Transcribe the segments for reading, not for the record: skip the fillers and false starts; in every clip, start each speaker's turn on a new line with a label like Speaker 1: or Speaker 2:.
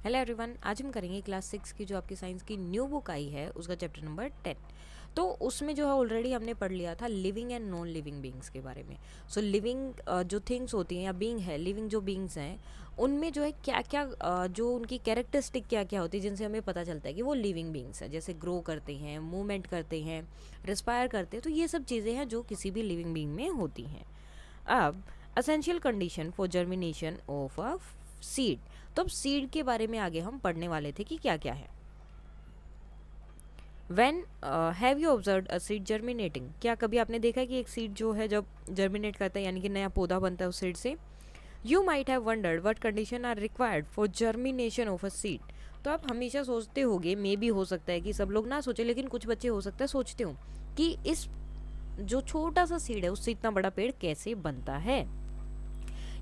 Speaker 1: Hello everyone, आज हम करेंगे क्लास 6 की जो आपकी साइंस की न्यू बुक आई है उसका चैप्टर नंबर 10। तो उसमें जो है ऑलरेडी हमने पढ़ लिया था living and non living beings के बारे में। सो लिविंग जो थिंग्स होती हैं या बीइंग है, लिविंग जो बीइंग्स हैं उनमें जो है क्या क्या जो उनकी कैरेक्टरिस्टिक क्या क्या होती है जिनसे हमें पता चलता है कि वो लिविंग बीइंग्स हैं। जैसे ग्रो करते हैं, मूवमेंट करते हैं, रिस्पायर करते हैं, तो ये सब चीज़ें हैं जो किसी भी लिविंग बीइंग में होती हैं। अब essential condition for germination of a seed. तो अब सीड के बारे में आगे हम पढ़ने वाले थे कि क्या क्या है। When have you observe a seed germinating? क्या कभी आपने देखा है कि एक सीड जो है जब जर्मिनेट करता है यानी कि नया पौधा बनता है उस सीड से? You might have wondered what condition are required for germination of a seed. तो आप हमेशा सोचते होगे, मे भी हो सकता है कि सब लोग ना सोचे, लेकिन कुछ बच्चे हो सकता है सोचते हो कि इस जो छोटा सा सीड है उससे इतना बड़ा पेड़ कैसे बनता है,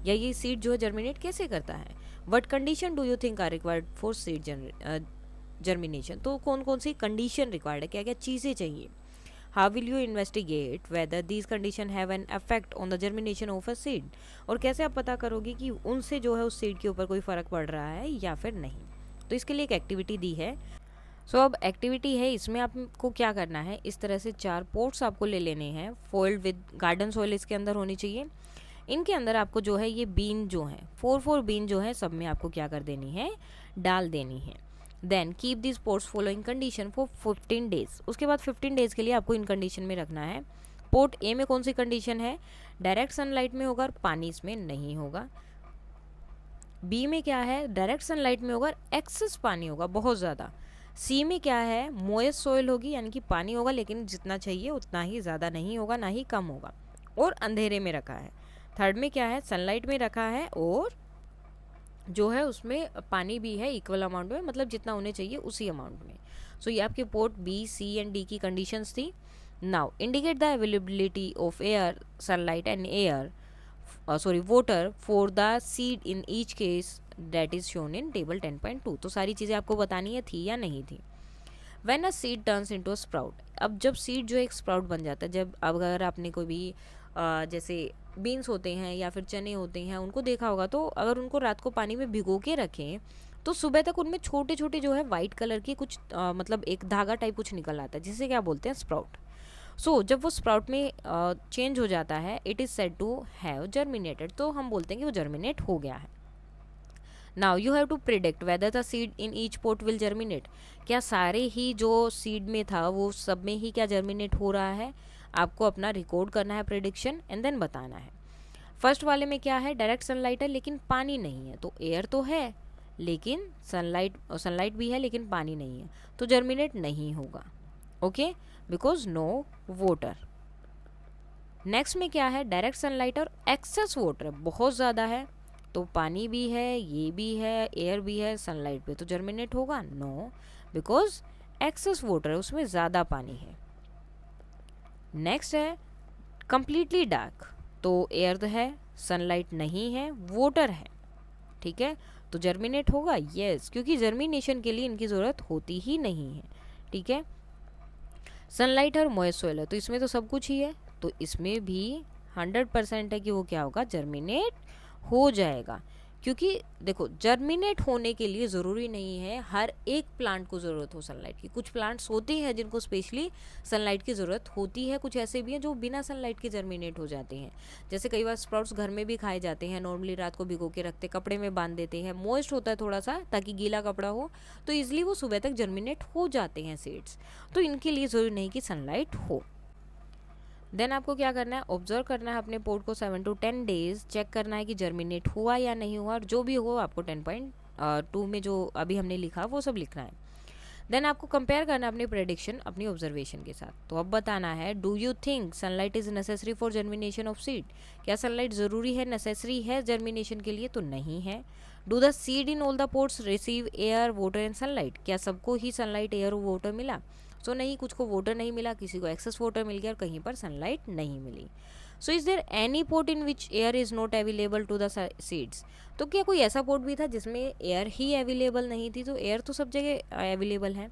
Speaker 1: या ये सीड जो है जर्मिनेट कैसे करता है। What condition do you think are required for seed germination? तो कौन कौन सी कंडीशन रिक्वायर्ड है, क्या क्या चीज़ें चाहिए। How will you investigate whether these condition have an affect on the germination of a seed? और कैसे आप पता करोगे कि उनसे जो है उस सीड के ऊपर कोई फ़र्क पड़ रहा है या फिर नहीं। तो इसके लिए एक एक्टिविटी दी है। सो अब एक्टिविटी है, इसमें आपको क्या करना है, इस तरह से 4 पोट्स आपको ले लेने हैं, फोल्ड विद गार्डन सॉइल इसके अंदर होनी चाहिए। इनके अंदर आपको जो है ये बीन जो है 4 बीन जो है सब में आपको क्या कर देनी है, डाल देनी है। Then keep this pots following condition for 15 days. उसके बाद 15 डेज के लिए आपको इन कंडीशन में रखना है। पोर्ट ए में कौन सी कंडीशन है, डायरेक्ट सनलाइट में होगा और पानी इसमें नहीं होगा। बी में क्या है, डायरेक्ट सनलाइट में होगा, एक्सेस पानी होगा बहुत ज़्यादा। सी में क्या है, मोइस्ट सोइल होगी यानी कि पानी होगा लेकिन जितना चाहिए उतना ही, ज़्यादा नहीं होगा ना ही कम होगा, और अंधेरे में रखा है। थर्ड में क्या है, सनलाइट में रखा है और जो है उसमें पानी भी है इक्वल अमाउंट में, मतलब जितना होने चाहिए उसी अमाउंट में। सो ये आपके pot B, C and D की कंडीशंस थी। Now indicate the availability of air, sunlight and air water for the seed in each case that is shown in table 10.2। तो सारी चीज़ें आपको बतानी है थी या नहीं थी। When a seed turns into a sprout, अब जब सीड जो एक स्प्राउट बन जाता है, जब अब अगर आपने कोई भी जैसे बीन्स होते हैं या फिर चने होते हैं उनको देखा होगा, तो अगर उनको रात को पानी में भिगो के रखें तो सुबह तक उनमें छोटे छोटे जो है वाइट कलर की कुछ मतलब एक धागा टाइप कुछ निकल आता है जिसे क्या बोलते हैं, स्प्राउट। सो जब वो स्प्राउट में चेंज हो जाता है, it is said to have germinated, तो हम बोलते हैं कि वो जर्मिनेट हो गया है। Now you have to predict whether the seed in each pot will germinate. क्या सारे ही जो सीड में था वो सब में ही क्या जर्मिनेट हो रहा है, आपको अपना रिकॉर्ड करना है प्रिडिक्शन एंड देन बताना है। फर्स्ट वाले में क्या है, डायरेक्ट सनलाइट है लेकिन पानी नहीं है, तो एयर तो है लेकिन सनलाइट भी है लेकिन पानी नहीं है, तो जर्मिनेट नहीं होगा। Okay, because no water. Next में क्या है, डायरेक्ट सनलाइट और एक्सेस वाटर बहुत ज़्यादा है, तो पानी भी है, ये भी है, एयर भी है, सनलाइट पे तो जर्मिनेट होगा नो, बिकॉज एक्सेस वाटर है, उसमें ज़्यादा पानी है। नेक्स्ट है कंप्लीटली डार्क, तो एयर तो है, सनलाइट नहीं है, वाटर है, ठीक है, तो जर्मिनेट होगा यस, क्योंकि जर्मिनेशन के लिए इनकी ज़रूरत होती ही नहीं है। ठीक है, सनलाइट और मॉइस्ट सोइल है तो इसमें तो सब कुछ ही है, तो इसमें भी 100% है कि वो क्या होगा, जर्मिनेट हो जाएगा। क्योंकि देखो जर्मिनेट होने के लिए ज़रूरी नहीं है हर एक प्लांट को ज़रूरत हो सनलाइट की, कुछ प्लांट्स होते हैं जिनको स्पेशली सनलाइट की ज़रूरत होती है, कुछ ऐसे भी हैं जो बिना सनलाइट के जर्मिनेट हो जाते हैं। जैसे कई बार स्प्राउट्स घर में भी खाए जाते हैं, नॉर्मली रात को भिगो के रखते, कपड़े में बांध देते हैं, मॉइस्ट होता है थोड़ा सा ताकि गीला कपड़ा हो, तो ईजिली वो सुबह तक जर्मिनेट हो जाते हैं सीड्स, तो इनके लिए ज़रूरी नहीं कि सनलाइट हो। देन आपको क्या करना है, ऑब्जर्व करना है अपने पोर्ट को 7 to 10 डेज, चेक करना है कि जर्मिनेट हुआ या नहीं हुआ, और जो भी हो आपको 10.2 में जो अभी हमने लिखा वो सब लिखना है। देन आपको कंपेयर करना है अपनी प्रेडिक्शन अपनी ऑब्जर्वेशन के साथ। तो अब बताना है, do you think sunlight is necessary for germination of seed? क्या सनलाइट ज़रूरी है, नेसेसरी है जर्मिनेशन के लिए? तो नहीं है। Do the seed in all the ports receive air, water and sunlight? क्या सबको ही सनलाइट, एयर और वाटर मिला? सो नहीं, कुछ को वाटर नहीं मिला, किसी को एक्सेस वाटर मिल गया और कहीं पर सनलाइट नहीं मिली। So is there any pot in which air is not available to the seeds? तो क्या कोई ऐसा पोर्ट भी था जिसमें एयर ही अवेलेबल नहीं थी? तो एयर तो सब जगह अवेलेबल है।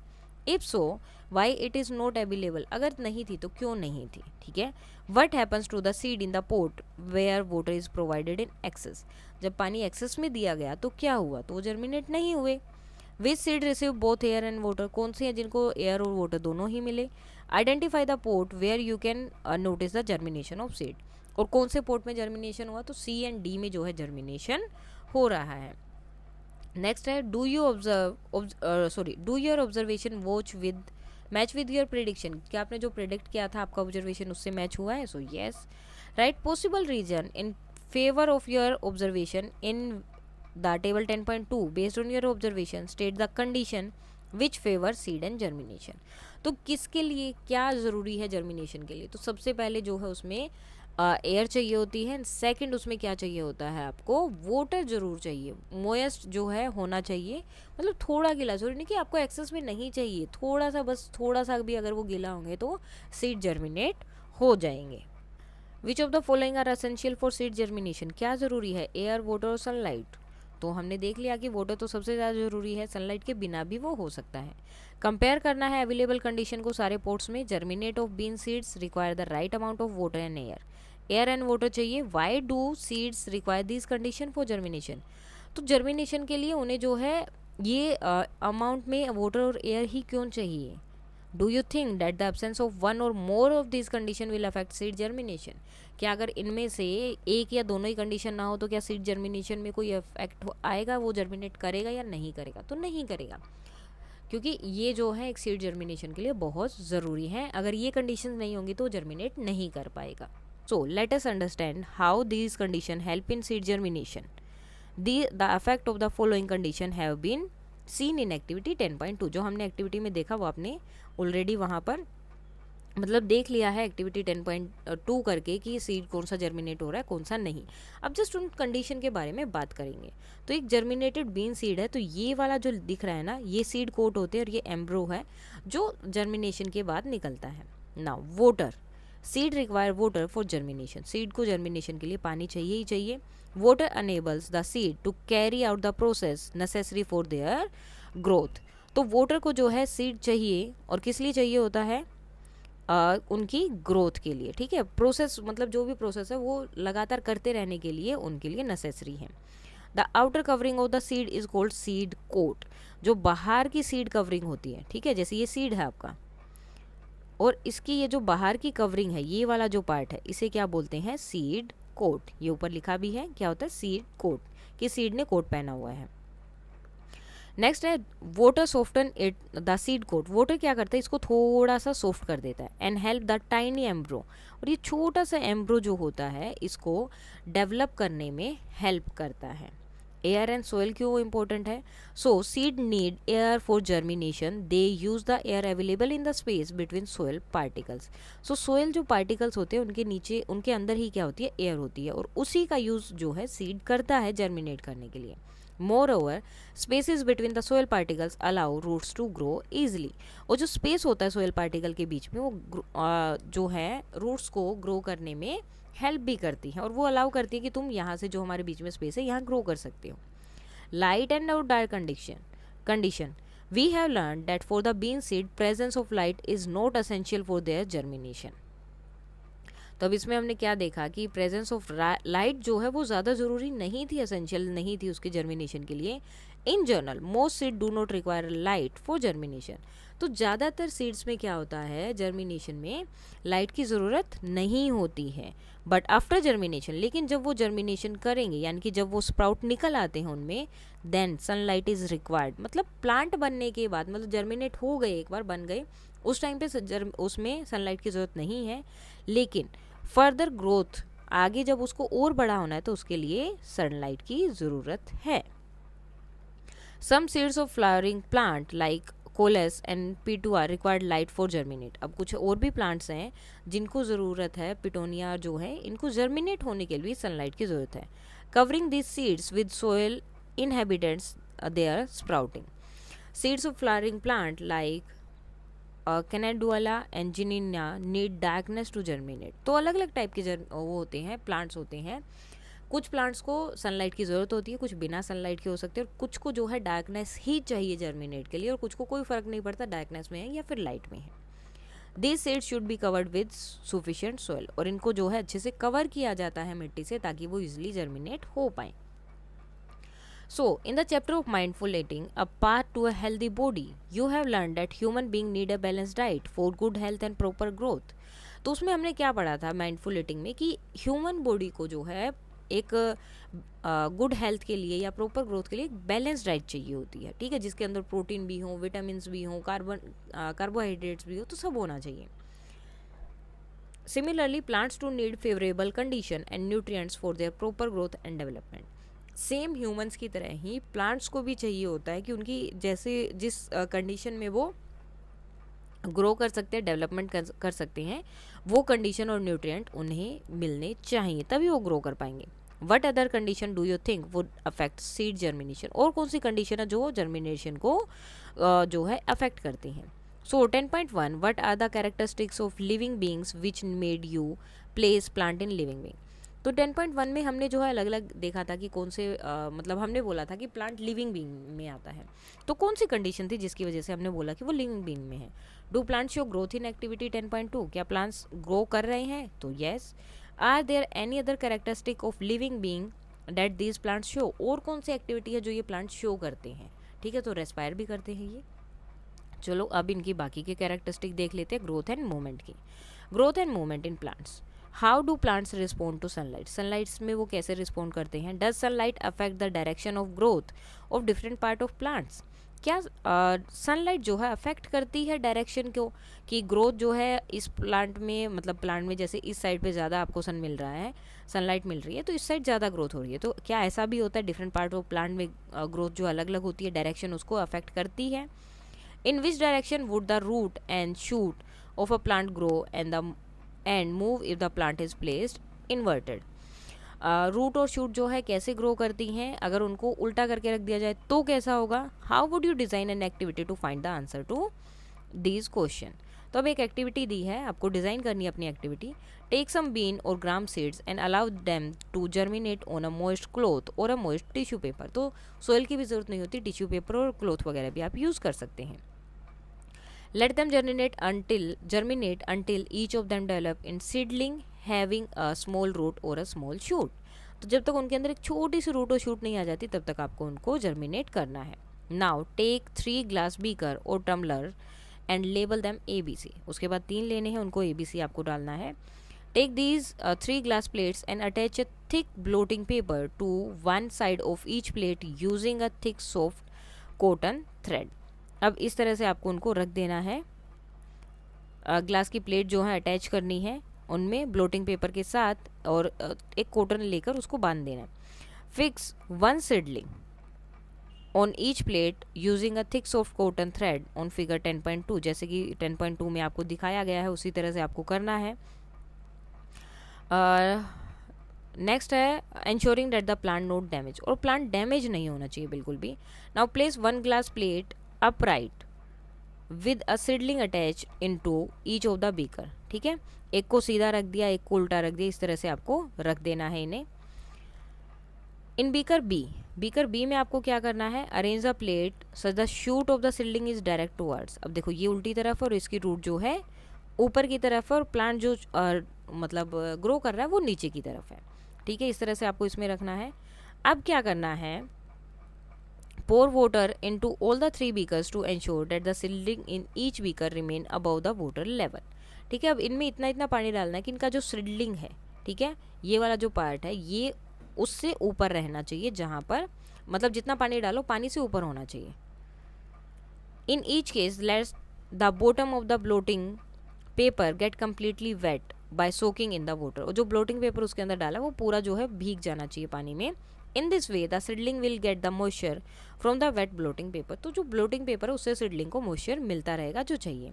Speaker 1: If so why it is not available? अगर नहीं थी तो क्यों नहीं थी? ठीक है, what happens to the seed in the pot where water is provided in excess? जब पानी एक्सेस में दिया गया तो क्या हुआ, तो वो जर्मिनेट नहीं हुए। Which seed receive both air and water, कौन सी है जिनको एयर और वाटर दोनों ही मिले। Identify the pot where you can notice the germination of seed, और कौन से पोर्ट में जर्मिनेशन हुआ, तो सी एंड डी में जो है जर्मिनेशन हो रहा है। नेक्स्ट है do you do your observation watch with match with your prediction, क्या आपने जो प्रिडिक्ट किया था आपका ऑब्जर्वेशन उससे मैच हुआ है, so yes. Right possible reason in favour of your observation in the table 10.2 based on your observation state the condition which favour seed and germination. तो किसके लिए क्या ज़रूरी है जर्मिनेशन के लिए, तो सबसे पहले जो है उसमें एयर चाहिए होती है, सेकंड उसमें क्या चाहिए होता है आपको, वाटर जरूर चाहिए, मोयस्ट जो है होना चाहिए, मतलब थोड़ा गीला, जरूरी नहीं कि आपको एक्सेस में नहीं चाहिए, थोड़ा सा, बस थोड़ा सा भी अगर वो गीला होंगे तो सीड जर्मिनेट हो जाएंगे। Which of the following are essential for seed germination, क्या ज़रूरी है, एयर वाटर और सनलाइट। तो हमने देख लिया कि वाटर तो सबसे ज़्यादा ज़रूरी है, सनलाइट के बिना भी वो हो सकता है। कंपेयर करना है अवेलेबल कंडीशन को सारे पोर्ट्स में, germinate of bean seeds require the right amount of water and air and water चाहिए। Why do seeds require this condition for germination, तो जर्मिनेशन के लिए उन्हें जो है ये अमाउंट में वाटर और एयर ही क्यों चाहिए। Do you think that the absence of one or more of this condition will affect seed germination, क्या अगर इनमें से एक या दोनों ही कंडीशन ना हो तो क्या सीड जर्मिनेशन में कोई इफेक्ट आएगा, वो जर्मिनेट करेगा या नहीं करेगा, तो नहीं करेगा, क्योंकि ये जो है एक सीड जर्मिनेशन के लिए बहुत ज़रूरी है, अगर ये कंडीशन नहीं होंगी तो जर्मिनेट नहीं कर पाएगा। So let us understand how these conditions help in seed germination. The effect of the following condition have been seen in activity 10.2, जो हमने एक्टिविटी में देखा वो आपने ऑलरेडी वहाँ पर मतलब देख लिया है एक्टिविटी 10.2 करके कि सीड कौन सा जर्मिनेट हो रहा है कौन सा नहीं। अब जस्ट उन कंडीशन के बारे में बात करेंगे। तो एक जर्मिनेटेड बीन सीड है, तो ये वाला जो दिख रहा है ना, ये सीड कोट होते हैं और ये एम्ब्रो है जो जर्मिनेशन के बाद निकलता है। Now water, seed require water for germination, seed को जर्मिनेशन के लिए पानी चाहिए ही चाहिए। Water enables the seed to carry out the process necessary for their growth, तो वाटर को जो है सीड चाहिए, और किस लिए चाहिए होता है, उनकी ग्रोथ के लिए, ठीक है। प्रोसेस मतलब जो भी प्रोसेस है वो लगातार करते रहने के लिए उनके लिए नेसेसरी है। The outer covering of the seed is called seed coat, जो बाहर की सीड कवरिंग होती है, ठीक है, जैसे ये सीड है आपका, और इसकी ये जो बाहर की कवरिंग है, ये वाला जो पार्ट है, इसे क्या बोलते हैं, सीड कोट। ये ऊपर लिखा भी है क्या होता है, सीड कोट, कि सीड ने कोट पहना हुआ है। नेक्स्ट है water soften it the seed coat, water क्या करता है, इसको थोड़ा सा सॉफ्ट कर देता है। एंड हेल्प द टाइनी एम्ब्रो, और ये छोटा सा एम्ब्रो जो होता है इसको डेवलप करने में हेल्प करता है। एयर एंड सोयल क्यों इंपॉर्टेंट है, सो seed need air for germination, they use the air available in the space between soil particles. So soil जो पार्टिकल्स होते हैं उनके नीचे, उनके अंदर ही क्या होती है, एयर होती है, और उसी का यूज जो है सीड करता है जर्मिनेट करने के लिए। Moreover, spaces between the soil particles allow roots to grow easily, और जो स्पेस होता है सोयल पार्टिकल के बीच में वो जो है रूट्स को ग्रो करने में हेल्प भी करती है, और वो अलाउ करती है कि तुम यहाँ से जो हमारे बीच में स्पेस है यहाँ ग्रो कर सकते हो। Light and outdoor condition we have learn that for the bean seed presence of light is not essential for their germination. तो अब इसमें हमने क्या देखा कि प्रेजेंस ऑफ लाइट जो है वो ज़्यादा ज़रूरी नहीं थी, एसेंशियल नहीं थी उसके जर्मिनेशन के लिए। In general most seed do not require light for germination, तो ज़्यादातर सीड्स में क्या होता है, जर्मिनेशन में लाइट की ज़रूरत नहीं होती है। बट आफ्टर जर्मिनेशन, लेकिन जब वो जर्मिनेशन करेंगे यानी कि जब वो स्प्राउट निकल आते हैं उनमें, देन सनलाइट इज़ रिक्वायर्ड, मतलब प्लांट बनने के बाद, मतलब जर्मिनेट हो गए, एक बार बन गए, उस टाइम पे उसमें सनलाइट की ज़रूरत नहीं है। लेकिन फर्दर ग्रोथ, आगे जब उसको और बड़ा होना है तो उसके लिए सनलाइट की ज़रूरत है। Some seeds of flowering plant like coleus and petunia required light for germinate, अब कुछ और भी प्लांट्स हैं जिनको ज़रूरत है, पिटोनिया जो है, इनको जर्मिनेट होने के लिए सनलाइट की ज़रूरत है। Covering this seeds with soil inhabitants they are sprouting, seeds of flowering plant like calendula and zinnia need darkness to germinate, तो अलग अलग टाइप के वो होते हैं, प्लांट्स होते हैं। कुछ प्लांट्स को सनलाइट की ज़रूरत होती है, कुछ बिना सनलाइट के हो सकते हैं, और कुछ को जो है डार्कनेस ही चाहिए जर्मिनेट के लिए, और कुछ को कोई फ़र्क नहीं पड़ता डार्कनेस में है या फिर लाइट में है। This seeds should be covered with sufficient soil, और इनको जो है अच्छे से कवर किया जाता है मिट्टी से ताकि वो इजिली जर्मिनेट हो पाए। So, in the chapter of mindful eating, a path to a healthy body, you have learned that human being need a balanced diet for good health and proper growth. तो उसमें हमने क्या पढ़ा था mindful eating में कि human body को जो है एक गुड हेल्थ के लिए या प्रॉपर ग्रोथ के लिए एक बैलेंस डाइट चाहिए होती है, ठीक है, जिसके अंदर प्रोटीन भी हो, विटामिन भी हो, कार्बोहाइड्रेट्स भी हो, तो सब होना चाहिए. Similarly, plants too need favorable condition and nutrients for their proper growth and development. Same humans की तरह ही प्लांट्स को भी चाहिए होता है कि उनकी जैसे जिस कंडीशन में वो ग्रो कर सकते हैं, डेवलपमेंट कर सकते हैं, वो कंडीशन और न्यूट्रिएंट उन्हें मिलने चाहिए, तभी वो ग्रो कर पाएंगे. What other condition do you think would affect seed germination? और कौन सी कंडीशन है जो जर्मिनेशन को जो है अफेक्ट करती हैं? So 10.1 what are the characteristics of living beings which made you place plant in living being? तो 10.1 में हमने जो है अलग अलग देखा था कि कौन से मतलब हमने बोला था कि प्लांट लिविंग बीइंग में आता है. तो कौन सी कंडीशन थी जिसकी वजह से हमने बोला कि वो लिविंग बीइंग में है? Do plant show growth in activity 10.2? क्या प्लांट्स ग्रो कर रहे हैं? तो yes. Are there any other characteristic of living being that these plants show? और कौन सी एक्टिविटी है जो ये प्लांट शो करते हैं? ठीक है, तो रेस्पायर भी करते हैं ये. चलो अब इनकी बाकी के कैरेक्टरिस्टिक देख लेते हैं ग्रोथ एंड मूवमेंट की. Growth and movement in plants. How do plants respond to sunlight? Sunlight में वो कैसे रिस्पॉन्ड करते हैं? Does sunlight affect the direction of growth of different part of plants? क्या सनलाइट जो है अफेक्ट करती है डायरेक्शन को, कि ग्रोथ जो है इस प्लांट में, मतलब प्लांट में जैसे इस साइड पे ज़्यादा आपको सन मिल रहा है, सनलाइट मिल रही है, तो इस साइड ज़्यादा ग्रोथ हो रही है. तो क्या ऐसा भी होता है डिफरेंट पार्ट ऑफ प्लांट में ग्रोथ जो अलग अलग होती है, डायरेक्शन उसको अफेक्ट करती है? In which direction would the root and shoot of a plant grow and move if the plant is placed inverted? Root और शूट जो है कैसे ग्रो करती हैं, अगर उनको उल्टा करके रख दिया जाए तो कैसा होगा? How would you design an activity to find the answer to these question? तो अब एक एक्टिविटी दी है, आपको डिज़ाइन करनी है अपनी activity. Take some bean or gram seeds and allow them to germinate on a moist cloth or a moist tissue paper. तो soil की भी ज़रूरत नहीं होती, टिश्यू पेपर और क्लॉथ वगैरह भी आप यूज़ कर सकते हैं. Let them germinate until each of them develop in seedling having a small root or a small shoot. तो जब तक उनके अंदर एक छोटी सी रूट और शूट नहीं आ जाती तब तक आपको उनको जर्मिनेट करना है. Now take 3 glass beaker और tumbler and label them ABC. उसके बाद 3 लेने हैं, उनको ABC आपको डालना है. Take these 3 glass plates and attach a thick blotting paper to one side of each plate using a thick soft cotton thread. अब इस तरह से आपको उनको रख देना है. ग्लास की प्लेट जो है अटैच करनी है उनमें ब्लोटिंग पेपर के साथ, और एक कॉटन लेकर उसको बांध देना है. Fix 1 seedling on each plate using a thick soft cotton thread on figure 10.2. जैसे कि 10.2 में आपको दिखाया गया है उसी तरह से आपको करना है. नेक्स्ट है ensuring that the plant not damage, और प्लांट डैमेज नहीं होना चाहिए बिल्कुल भी. Now place 1 glass plate upright with a seedling attached into each of the beaker. ठीक है, एक को सीधा रख दिया, एक को उल्टा रख दिया, इस तरह से आपको रख देना है इन्हें. इन बीकर बी में आपको क्या करना है? Arrange the plate such the shoot of the seedling is direct towards. अब देखो ये उल्टी तरफ और इसकी रूट जो है ऊपर की तरफ है, और प्लांट जो मतलब ग्रो कर रहा है वो नीचे की तरफ है. ठीक है, इस तरह से आपको इसमें रखना है. अब क्या करना है? Pour water into all the 3 beakers to ensure that the seedling in each beaker remain above the water level. ठीक है, अब इनमें इतना इतना पानी डालना है कि इनका जो सीडलिंग है, ठीक है, ये वाला जो पार्ट है ये उससे ऊपर रहना चाहिए, जहाँ पर मतलब जितना पानी डालो पानी से ऊपर होना चाहिए. In each case let's the bottom of the blotting paper get completely weight by soaking in the water. और जो ब्लोटिंग पेपर उसके अंदर डाला वो पूरा जो है भीग जाना चाहिए पानी में. In this way the seedling will get the moisture from the wet blotting paper. तो जो ब्लोटिंग पेपर है उससे सीडलिंग को मॉइस्चर मिलता रहेगा जो चाहिए.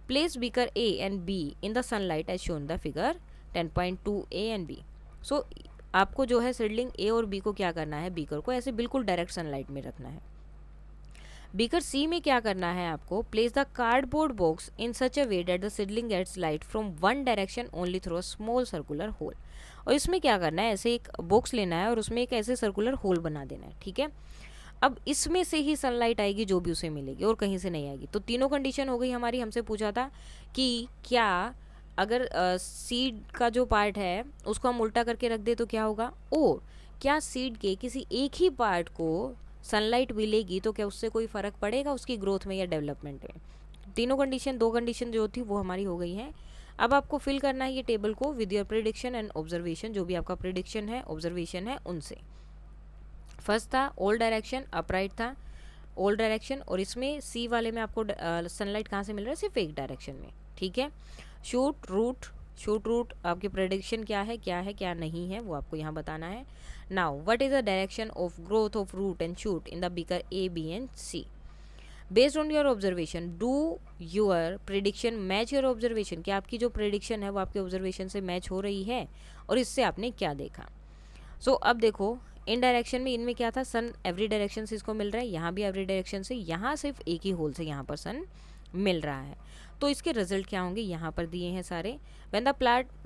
Speaker 1: Place beaker A and B in the sunlight as shown the figure 10.2 A and B. So आपको जो है सीडलिंग ए और बी को क्या करना है? बीकर को ऐसे बिल्कुल डायरेक्ट सनलाइट में रखना है. बीकर सी में क्या करना है आपको? Place the cardboard box in such a way that the seedling gets light from one direction only through a small circular hole. और इसमें क्या करना है? ऐसे एक बॉक्स लेना है और उसमें एक ऐसे सर्कुलर होल बना देना है. ठीक है, अब इसमें से ही सनलाइट आएगी जो भी उसे मिलेगी, और कहीं से नहीं आएगी. तो तीनों कंडीशन हो गई हमारी. हमसे पूछा था कि क्या अगर सीड का जो पार्ट है उसको हम उल्टा करके रख दे तो क्या होगा, और क्या सीड के किसी एक ही पार्ट को सनलाइट मिलेगी तो क्या उससे कोई फ़र्क पड़ेगा उसकी ग्रोथ में या डेवलपमेंट में? तीनों कंडीशन, दो कंडीशन जो थी वो हमारी हो गई हैं। अब आपको फिल करना है ये टेबल को with your prediction and observation, जो भी आपका प्रिडिक्शन है, ऑब्जर्वेशन है, उनसे। फर्स्ट था ऑल डायरेक्शन, अपराइट था ऑल डायरेक्शन, और इसमें सी वाले में आपको सनलाइट कहाँ से मिल रहा है? सिर्फ एक डायरेक्शन में, ठीक है। शूट रूट आपकी प्रेडिक्शन क्या है क्या नहीं है वो आपको यहाँ बताना है। Now what is the direction of growth of root and shoot in the beaker A, B and C? Based on your observation do your prediction match your observation? क्या आपकी जो प्रिडिक्शन है वो आपके ऑब्जर्वेशन से मैच हो रही है, और इससे आपने क्या देखा? सो अब देखो, इन डायरेक्शन में इनमें क्या था? सन एवरी डायरेक्शन से इसको मिल रहा है, यहाँ भी एवरी डायरेक्शन से, यहाँ सिर्फ एक ही होल से यहाँ पर सन मिल रहा है। तो इसके रिजल्ट क्या होंगे यहाँ पर दिए हैं सारे। When the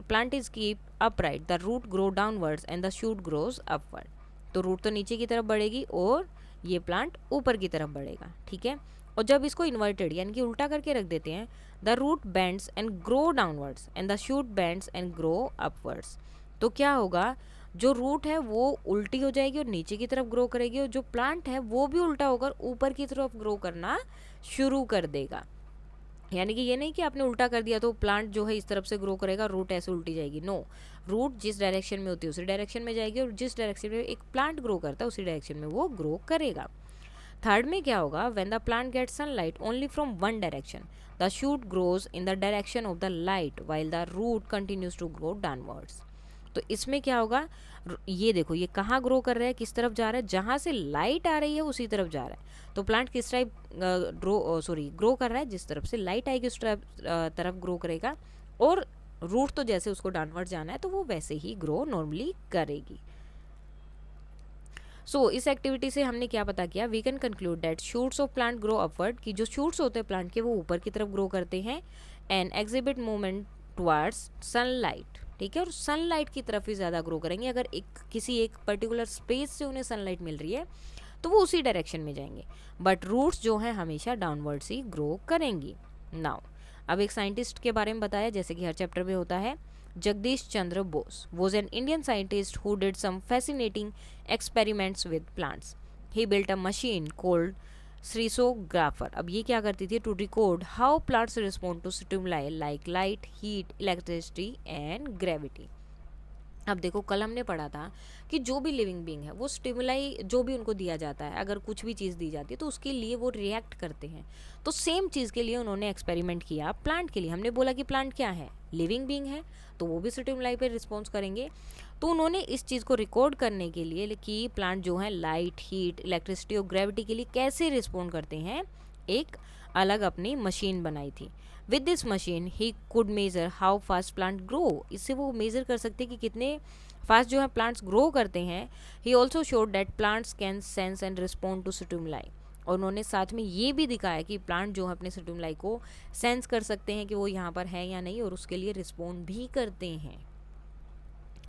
Speaker 1: plant is keep upright the root grow downwards and the shoot grows upward. तो रूट तो नीचे की तरफ बढ़ेगी और ये प्लांट ऊपर की तरफ बढ़ेगा, ठीक है। और जब इसको इन्वर्टेड यानी कि उल्टा करके रख देते हैं, the root bends and grow downwards and the shoot bends and grow upwards, तो क्या होगा? जो रूट है वो उल्टी हो जाएगी और नीचे की तरफ ग्रो करेगी, और जो प्लांट है वो भी उल्टा होकर ऊपर की तरफ ग्रो करना शुरू कर देगा। यानी कि ये नहीं कि आपने उल्टा कर दिया तो प्लांट जो है इस तरफ से ग्रो करेगा, रूट ऐसे उल्टी जाएगी। नो, रूट जिस डायरेक्शन में होती है उसी डायरेक्शन में जाएगी, और जिस डायरेक्शन में एक प्लांट ग्रो करता है उसी डायरेक्शन में वो ग्रो करेगा। थर्ड में क्या होगा? When the plant gets sunlight only from one direction the shoot grows in the direction of the light while the root continues to grow downwards. तो इसमें क्या होगा? ये देखो, ये कहाँ ग्रो कर रहा है, किस तरफ जा रहा है? जहाँ से लाइट आ रही है उसी तरफ जा रहा है। तो प्लांट किस टाइप ग्रो कर रहा है? जिस तरफ से लाइट आएगी उस तरफ ग्रो करेगा, और रूट तो जैसे उसको डाउनवर्ड जाना है तो वो वैसे ही ग्रो नॉर्मली करेगी। सो इस एक्टिविटी से हमने क्या पता किया? We can conclude that shoots of plant grow upward, कि जो शूट्स होते हैं प्लांट के वो ऊपर की तरफ ग्रो करते हैं, and exhibit movement towards sunlight, ठीक है। और सनलाइट की तरफ ही ज़्यादा ग्रो करेंगे। अगर किसी एक पर्टिकुलर स्पेस से उन्हें सनलाइट मिल रही है तो वो उसी डायरेक्शन में जाएंगे, बट रूट्स जो हैं हमेशा डाउनवर्ड्स ही ग्रो करेंगी। नाउ अब एक साइंटिस्ट के बारे में बताया, जैसे कि हर चैप्टर में होता है। Jagdish Chandra Bose was an Indian scientist who did some fascinating experiments with plants. He built a machine called Srisographer. अब ये क्या करती थी? To record how plants respond to stimuli like light, heat, electricity and gravity. अब देखो, कल हमने पढ़ा था कि जो भी लिविंग बीइंग है वो स्टिमुलाई जो भी उनको दिया जाता है, अगर कुछ भी चीज़ दी जाती है तो उसके लिए वो रिएक्ट करते हैं। तो सेम चीज़ के लिए उन्होंने एक्सपेरिमेंट किया प्लांट के लिए। हमने बोला कि प्लांट क्या है? लिविंग बीइंग है, तो वो भी स्टिमुलाई पे रिस्पॉन्स करेंगे। तो उन्होंने इस चीज़ को रिकॉर्ड करने के लिए कि प्लांट जो है लाइट, हीट, इलेक्ट्रिसिटी और ग्रेविटी के लिए कैसे रिस्पॉन्ड करते हैं, एक अलग अपनी मशीन बनाई थी। With this machine he could major how fast plant grow. इससे वो मेजर कर सकते कि कितने फास्ट जो है प्लांट्स ग्रो करते हैं। He also showed that plants can sense and respond to stimuli. और उन्होंने साथ में ये भी दिखाया कि प्लांट जो है अपने स्टिमुलाई को सेंस कर सकते हैं कि वो यहाँ पर है या नहीं, और उसके लिए रिस्पॉन्ड भी करते हैं।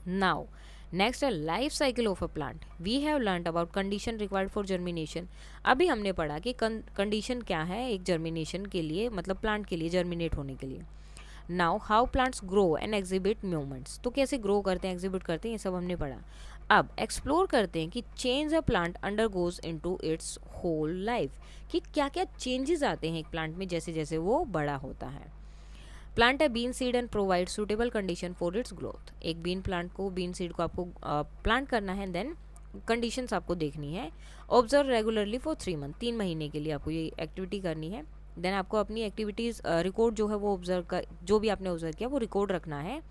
Speaker 1: नाउ नेक्स्ट है life cycle of a plant. We have learned about condition required for germination. अभी हमने पढ़ा कि कंडीशन क्या है एक जर्मिनेशन के लिए, मतलब प्लांट के लिए जर्मिनेट होने के लिए। Now how plants grow and exhibit movements. तो कैसे ग्रो करते हैं, एग्जिबिट करते हैं, ये सब हमने पढ़ा। अब एक्सप्लोर करते हैं कि change a plant undergoes into its whole life, कि क्या क्या चेंजेस आते हैं एक प्लांट में जैसे जैसे वो बड़ा होता है। प्लांट है bean seed and provide suitable condition for its growth. एक बीन सीड को आपको प्लांट करना है, देन कंडीशंस आपको देखनी है। ऑब्जर्व रेगुलरली फॉर 3 मंथ, 3 महीने के लिए आपको ये एक्टिविटी करनी है। देन आपको अपनी एक्टिविटीज़ रिकॉर्ड जो है वो ऑब्जर्व कर, जो भी आपने ऑब्जर्व किया वो रिकॉर्ड रखना है,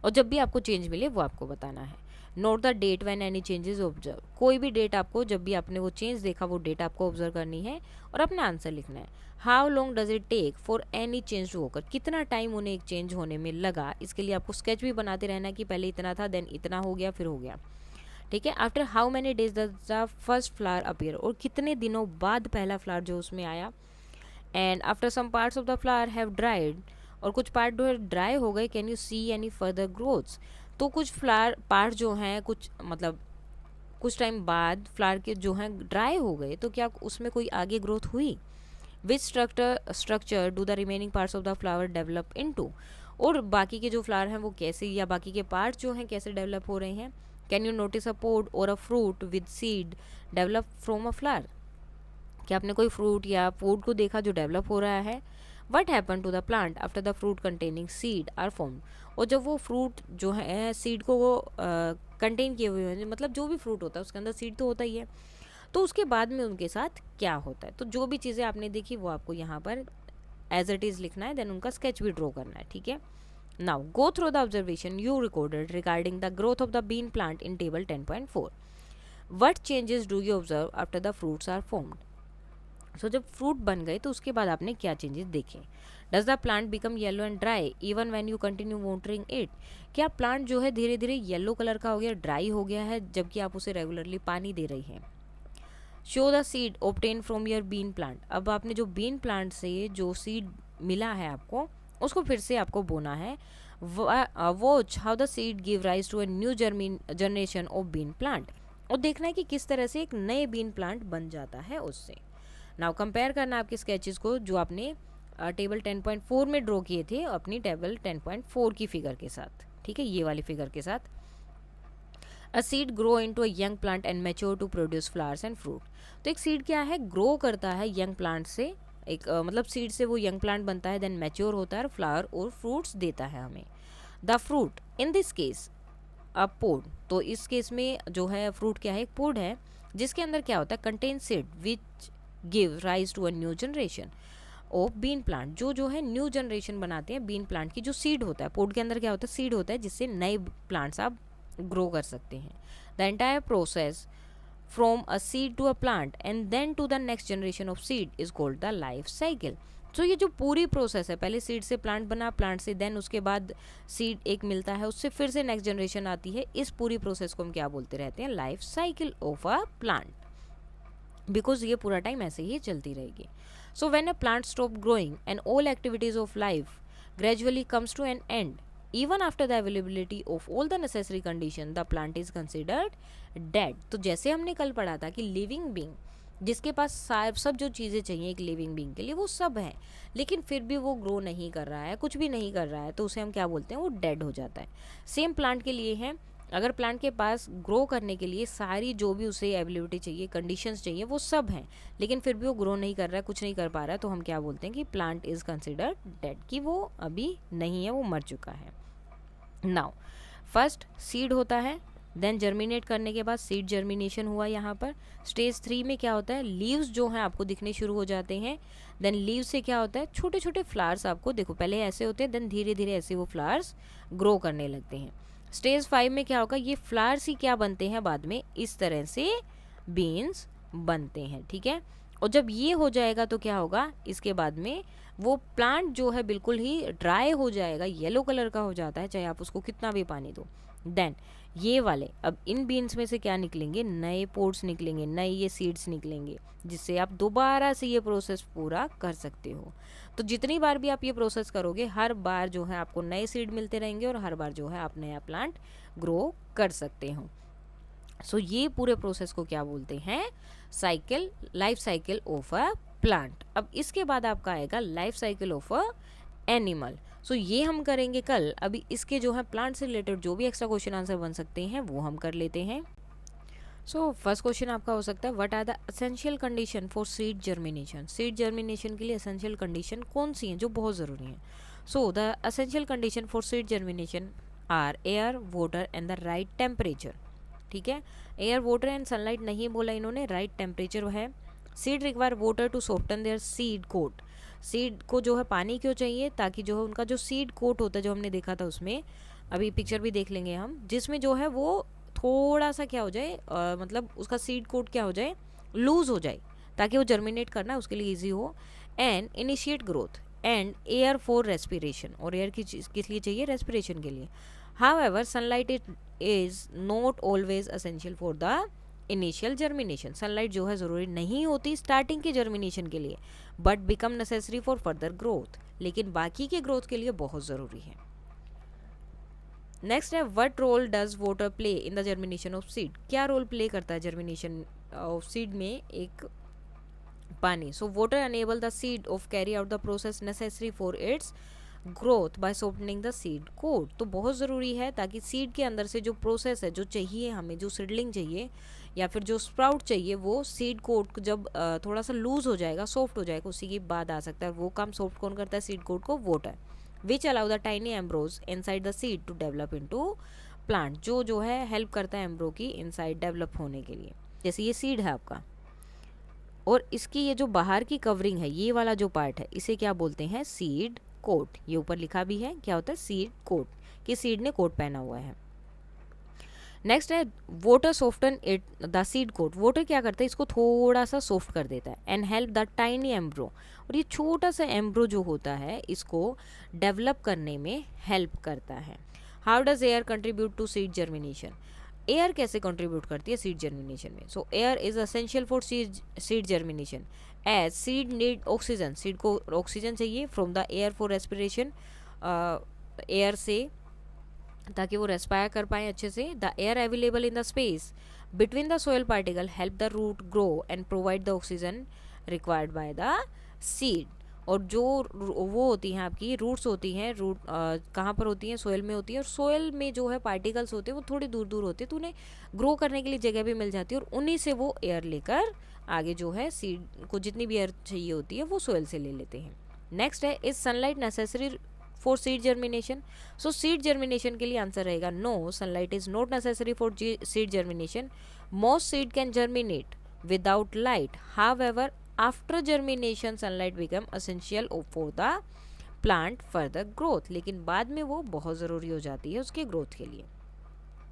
Speaker 1: और जब भी आपको चेंज मिले वो आपको बताना है। Note the date when any changes observe. कोई भी डेट आपको, जब भी आपने वो चेंज देखा वो डेट आपको ऑब्जर्व करनी है और अपना आंसर लिखना है। How long does it take for any change to होकर, कितना टाइम उन्हें एक चेंज होने में लगा। इसके लिए आपको स्केच भी बनाते रहना है कि पहले इतना था, देन इतना हो गया, फिर हो गया, ठीक है। After how many days the first flower appear, और कितने दिनों बाद पहला फ्लावर जो उसमें आया। And after some parts of the flower have dried, और कुछ पार्ट जो है ड्राई हो गए। Can you see any further growths. तो कुछ फ्लावर पार्ट जो हैं कुछ मतलब कुछ टाइम बाद फ्लावर के जो हैं ड्राई हो गए, तो क्या उसमें कोई आगे ग्रोथ हुई। Which structure do the remaining parts of the flower develop into, और बाकी के जो फ्लावर हैं वो कैसे, या बाकी के पार्ट जो हैं कैसे डेवलप हो रहे हैं। कैन यू नोटिस अ पोड और a fruit with seed develop from a flower? क्या आपने कोई फ्रूट या पोड को देखा जो डेवलप हो रहा है? What happen to the plant after the fruit containing seed are form? और जब वो फ्रूट जो है सीड को वो कंटेन किए हुए हैं, मतलब जो भी फ्रूट होता है उसके अंदर सीड तो होता ही है, तो उसके बाद में उनके साथ क्या होता है? तो जो भी चीज़ें आपने देखी वो आपको यहाँ पर एज इट इज़ लिखना है, देन उनका स्केच भी ड्रॉ करना है, ठीक है। Now go through the observation you recorded regarding the growth of the bean plant in table 10.4. What changes do you observe after the fruits are formed? So जब fruit बन गए तो उसके बाद आपने क्या चेंजेस देखे? Does the plant become yellow and dry even when you continue watering it? क्या प्लांट जो है धीरे धीरे येलो कलर का हो गया, ड्राई हो गया है, जबकि आप उसे रेगुलरली पानी दे रही हैं? Show the seed obtain from your bean plant. अब आपने जो बीन प्लांट से जो सीड मिला है आपको, उसको फिर से आपको बोना है. Watch how the seed give rise to a new generation of bean plant. और देखना है कि किस तरह से एक नए बीन प्लांट बन जाता है उससे. नाउ कंपेयर करना आपके स्केचेस को जो आपने टेबल 10.4 में ड्रॉ किए थे अपनी टेबल 10.4 की फिगर के साथ, ठीक है, ये वाली फिगर के साथ. A seed grow into a young plant and mature to produce flowers and fruit. तो एक सीड क्या है, ग्रो करता है यंग प्लांट से, एक मतलब सीड से वो यंग प्लांट बनता है, देन मैच्योर होता है, फ्लावर और फ्रूट्स देता है हमें. The fruit in this case a pod. तो इस केस में जो है फ्रूट क्या है, एक पोड है जिसके अंदर क्या होता है, contain seed which give rise to a new generation of bean plant. जो है न्यू जनरेशन बनाते हैं बीन प्लांट की. जो सीड होता है पोड के अंदर क्या होता है, सीड होता है जिससे नए प्लांट्स आप ग्रो कर सकते हैं. The entire process from a seed to a plant and then to the next generation of seed is called the life cycle. तो ये जो पूरी प्रोसेस है, पहले सीड से प्लांट बना, प्लांट से देन उसके बाद सीड एक मिलता है, उससे फिर से नेक्स्ट जनरेशन आती है, इस पूरी प्रोसेस को हम क्या बोलते रहते हैं, life cycle of a plant. Because ये पूरा टाइम ऐसे ही चलती रहेगी. So when a plant stop growing and all activities of life gradually comes to an end, even after the availability of all the necessary condition, the plant is considered dead. तो जैसे हमने कल पढ़ा था कि लिविंग बींग जिसके पास सब जो चीज़ें चाहिए एक लिविंग बींग के लिए वो सब है, लेकिन फिर भी वो ग्रो नहीं कर रहा है, कुछ भी नहीं कर रहा है, तो उसे हम क्या बोलते हैं, वो डेड हो जाता है. सेम प्लांट के लिए है. अगर प्लांट के पास ग्रो करने के लिए सारी जो भी उसे एबिलिटी चाहिए, कंडीशंस चाहिए, वो सब हैं, लेकिन फिर भी वो ग्रो नहीं कर रहा है, कुछ नहीं कर पा रहा है, तो हम क्या बोलते हैं कि प्लांट इज़ कंसिडर्ड डेड, कि वो अभी नहीं है, वो मर चुका है. नाउ फर्स्ट सीड होता है, देन जर्मिनेट करने के बाद सीड जर्मिनेशन हुआ यहाँ पर. स्टेज 3 में क्या होता है, लीव्स जो हैं आपको दिखने शुरू हो जाते हैं. देन लीव्स से क्या होता है, छोटे छोटे फ्लावर्स आपको, देखो पहले ऐसे होते हैं, देन धीरे धीरे ऐसे वो फ्लावर्स ग्रो करने लगते हैं. स्टेज 5 में क्या होगा, ये फ्लावर्स ही क्या बनते हैं बाद में, इस तरह से बीन्स बनते हैं, ठीक है. और जब ये हो जाएगा तो क्या होगा, इसके बाद में वो प्लांट जो है बिल्कुल ही ड्राई हो जाएगा, येलो कलर का हो जाता है, चाहे आप उसको कितना भी पानी दो. देन ये वाले अब इन बीन्स में से क्या निकलेंगे, नए पोड्स निकलेंगे, नए ये सीड्स निकलेंगे, जिससे आप दोबारा से ये प्रोसेस पूरा कर सकते हो. तो जितनी बार भी आप ये प्रोसेस करोगे, हर बार जो है आपको नए सीड मिलते रहेंगे और हर बार जो है आप नया प्लांट ग्रो कर सकते हो. सो ये पूरे प्रोसेस को क्या बोलते हैं, cycle, life cycle of a plant. अब इसके बाद आपका आएगा life cycle of a animal. So ये हम करेंगे कल. अभी इसके जो है प्लांट से रिलेटेड जो भी एक्स्ट्रा क्वेश्चन आंसर बन सकते हैं वो हम कर लेते हैं. सो फर्स्ट क्वेश्चन आपका हो सकता है, what are the essential condition for seed germination. Seed germination के लिए एसेंशियल कंडीशन कौन सी हैं जो बहुत ज़रूरी हैं. So the essential condition for seed germination are air, water and the right temperature. ठीक है, एयर, वाटर एंड सनलाइट नहीं बोला इन्होंने, राइट टेम्परेचर है. Seed require water to soften their seed coat. Seed को जो है पानी क्यों चाहिए, ताकि जो है उनका जो सीड कोट होता है जो हमने देखा था उसमें, अभी पिक्चर भी देख लेंगे हम, जिसमें जो है वो थोड़ा सा क्या हो जाए, मतलब उसका सीड कोट क्या हो जाए, लूज हो जाए, ताकि वो जर्मिनेट करना उसके लिए ईजी हो. And initiate growth and air for respiration. और एयर किस लिए चाहिए, रेस्पिरेशन के लिए. However, sunlight is not always essential for the initial germination. Sunlight जो है ज़रूरी नहीं होती स्टार्टिंग के जर्मिनेशन के लिए, but become necessary for further growth, लेकिन बाकी के ग्रोथ के लिए बहुत ज़रूरी है. नेक्स्ट है, what role does water play in the germination of seed. क्या रोल प्ले करता है जर्मिनेशन ऑफ सीड में एक पानी. So water enable the seed of carry out the process necessary for its growth by softening the seed coat. तो बहुत ज़रूरी है ताकि सीड के अंदर से जो प्रोसेस है, जो चाहिए हमें, जो सीडलिंग चाहिए या फिर जो स्प्राउट चाहिए, वो सीड कोट जब थोड़ा सा लूज हो जाएगा, सॉफ्ट हो जाएगा, उसी के बाद आ सकता है। वो काम सॉफ्ट कौन करता है? सीड कोट को water, which allow the tiny embryo inside the seed to develop into plant. जो है हेल्प करता है एम्ब्रो की इनसाइड डेवलप होने के लिए। जैसे ये सीड है आपका, और इसकी ये जो बाहर की कवरिंग है, ये वाला जो पार्ट है, इसे क्या बोलते हैं? Seed coat. ये ऊपर लिखा भी है, क्या होता है? सीड कोट, कि सीड ने कोट पहना हुआ है। नेक्स्ट है water soften it the seed coat. Water क्या करता है? इसको थोड़ा सा सॉफ्ट कर देता है। एंड हेल्प द टाइनी एम्ब्रो, और ये छोटा सा एम्ब्रो जो होता है इसको डेवलप करने में हेल्प करता है। How does air contribute to seed germination? Air कैसे कंट्रीब्यूट करती है सीड जर्मिनेशन में? So air is essential for seed germination as seed need oxygen. Seed को ऑक्सीजन चाहिए from the air for respiration, air से, ताकि वो रेस्पायर कर पाए अच्छे से। The air available in the space between the soil particle help the root grow and provide the oxygen required by the seed. और जो वो होती हैं आपकी रूट्स होती हैं, रूट कहाँ पर होती हैं? सोयल में होती है। और सोयल में जो है पार्टिकल्स होते हैं वो थोड़ी दूर दूर होते हैं, तो उन्हें ग्रो करने के लिए जगह भी मिल जाती है, और उन्हीं से वो एयर लेकर आगे जो है सीड को जितनी भी एयर चाहिए होती है वो सोयल से ले लेते हैं। नेक्स्ट है, is sunlight necessary for seed germination? So seed germination के लिए आंसर रहेगा no, sunlight is not necessary for seed germination. Most seed can germinate without light, however after germination sunlight become essential for the plant further growth. लेकिन बाद में वो बहुत ज़रूरी हो जाती है उसके ग्रोथ के लिए।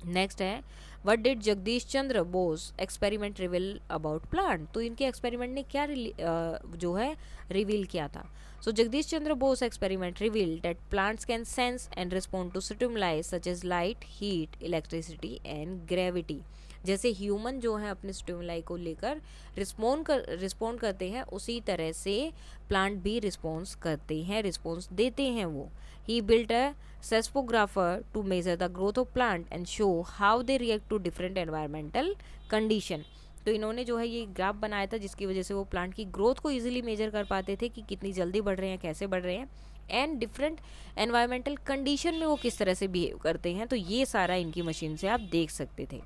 Speaker 1: नेक्स्ट है, what did Jagdish Chandra Bose experiment reveal about plant? तो इनके एक्सपेरिमेंट ने क्या जो है रिवील किया था? So Jagadish Chandra Bose experiment reveal that plants can sense and respond to stimuli such as light, heat, electricity and gravity. जैसे ह्यूमन जो है अपने स्टिमुलाई को लेकर रिस्पॉन्ड करते हैं, उसी तरह से प्लांट भी रिस्पॉन्स करते हैं, रिस्पॉन्स देते हैं वो। He built a seismographer to measure the growth of plant and show how they react to different environmental condition। तो इन्होंने जो है ये ग्राफ बनाया था जिसकी वजह से वो प्लांट की ग्रोथ को इजीली मेजर कर पाते थे कि कितनी जल्दी बढ़ रहे हैं, कैसे बढ़ रहे हैं, एंड डिफरेंट एनवायरमेंटल कंडीशन में वो किस तरह से बिहेव करते हैं। तो ये सारा इनकी मशीन से आप देख सकते थे।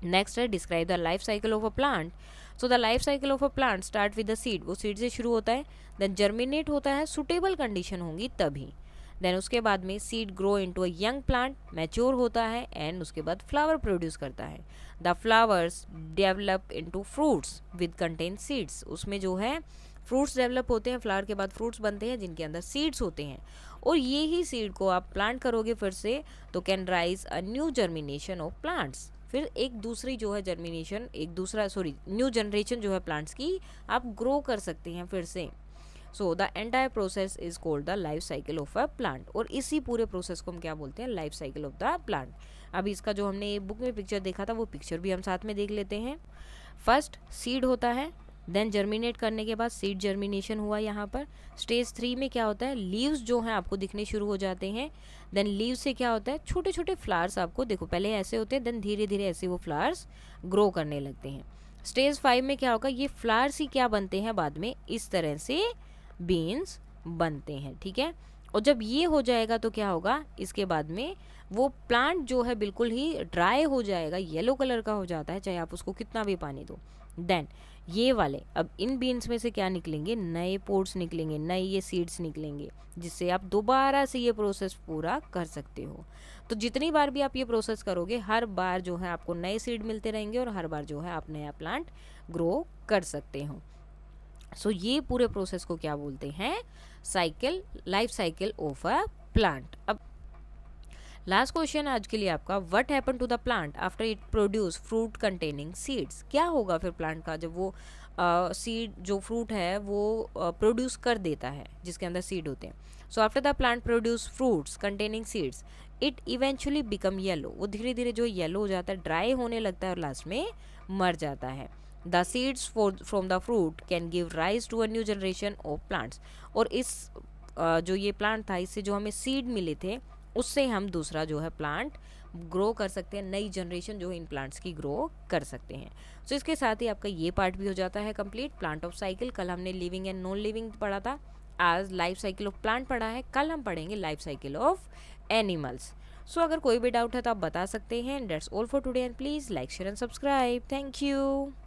Speaker 1: नेक्स्ट है, describe the life cycle of a plant. So the life cycle of a plant start with the seed. वो सीड से शुरू होता है, देन जर्मिनेट होता है, सुटेबल कंडीशन होंगी तभी, देन उसके बाद में seed grow into a young plant, mature होता है, एंड उसके बाद फ्लावर प्रोड्यूस करता है। The flowers develop into fruits with contain seeds. उसमें जो है फ्रूट्स डेवलप होते हैं, फ्लावर के बाद फ्रूट्स बनते हैं जिनके अंदर सीड्स होते हैं, और ये ही सीड को आप प्लांट करोगे फिर से तो can rise a new germination of plants. फिर एक दूसरी जो है जर्मिनेशन, न्यू जनरेशन जो है प्लांट्स की आप ग्रो कर सकते हैं फिर से। So the entire process is called the life cycle of a plant. और इसी पूरे प्रोसेस को हम क्या बोलते हैं? Life cycle of the plant. अभी इसका जो हमने बुक में पिक्चर देखा था वो पिक्चर भी हम साथ में देख लेते हैं। फर्स्ट सीड होता है, देन जर्मिनेट करने के बाद सीड जर्मिनेशन हुआ यहाँ पर। स्टेज 3 में क्या होता है? लीव्स जो हैं आपको दिखने शुरू हो जाते हैं। देन लीव्स से क्या होता है? छोटे छोटे फ्लावर्स आपको देखो, पहले ऐसे होते हैं, देन धीरे धीरे ऐसे वो फ्लावर्स ग्रो करने लगते हैं। स्टेज 5 में क्या होगा? ये फ्लावर्स ही क्या बनते हैं बाद में? इस तरह से बीन्स बनते हैं, ठीक है। और जब ये हो जाएगा तो क्या होगा? इसके बाद में वो प्लांट जो है बिल्कुल ही ड्राई हो जाएगा, येलो कलर का हो जाता है, चाहे आप उसको कितना भी पानी दो। देन ये वाले, अब इन बीन्स में से क्या निकलेंगे? नए पोर्ट्स निकलेंगे, नए ये सीड्स निकलेंगे, जिससे आप दोबारा से ये प्रोसेस पूरा कर सकते हो। तो जितनी बार भी आप ये प्रोसेस करोगे, हर बार जो है आपको नए सीड मिलते रहेंगे, और हर बार जो है आप नया प्लांट ग्रो कर सकते हो। सो ये पूरे प्रोसेस को क्या बोलते हैं? Cycle, life cycle of a plant. अब लास्ट क्वेश्चन आज के लिए आपका, what happen to the plant after it produce fruit containing seeds? क्या होगा फिर प्लांट का जब वो सीड जो फ्रूट है वो प्रोड्यूस कर देता है जिसके अंदर सीड होते हैं। So after the plant produce fruits containing seeds it eventually become yellow. वो धीरे धीरे जो येलो हो जाता है, ड्राई होने लगता है, और लास्ट में मर जाता है। The seeds from the fruit can give rise to a new generation of plants। और इस जो ये प्लांट था, इससे जो हमें सीड मिले थे उससे हम दूसरा जो है प्लांट ग्रो कर सकते हैं, नई जनरेशन जो है इन प्लांट्स की ग्रो कर सकते हैं। सो इसके साथ ही आपका ये पार्ट भी हो जाता है कंप्लीट, प्लांट ऑफ साइकिल। कल हमने लिविंग एंड नॉन लिविंग पढ़ा था, आज लाइफ साइकिल ऑफ प्लांट पढ़ा है, कल हम पढ़ेंगे लाइफ साइकिल ऑफ एनिमल्स। सो अगर कोई भी डाउट है तो आप बता सकते हैं। That's all for today and please like share and subscribe. Thank you.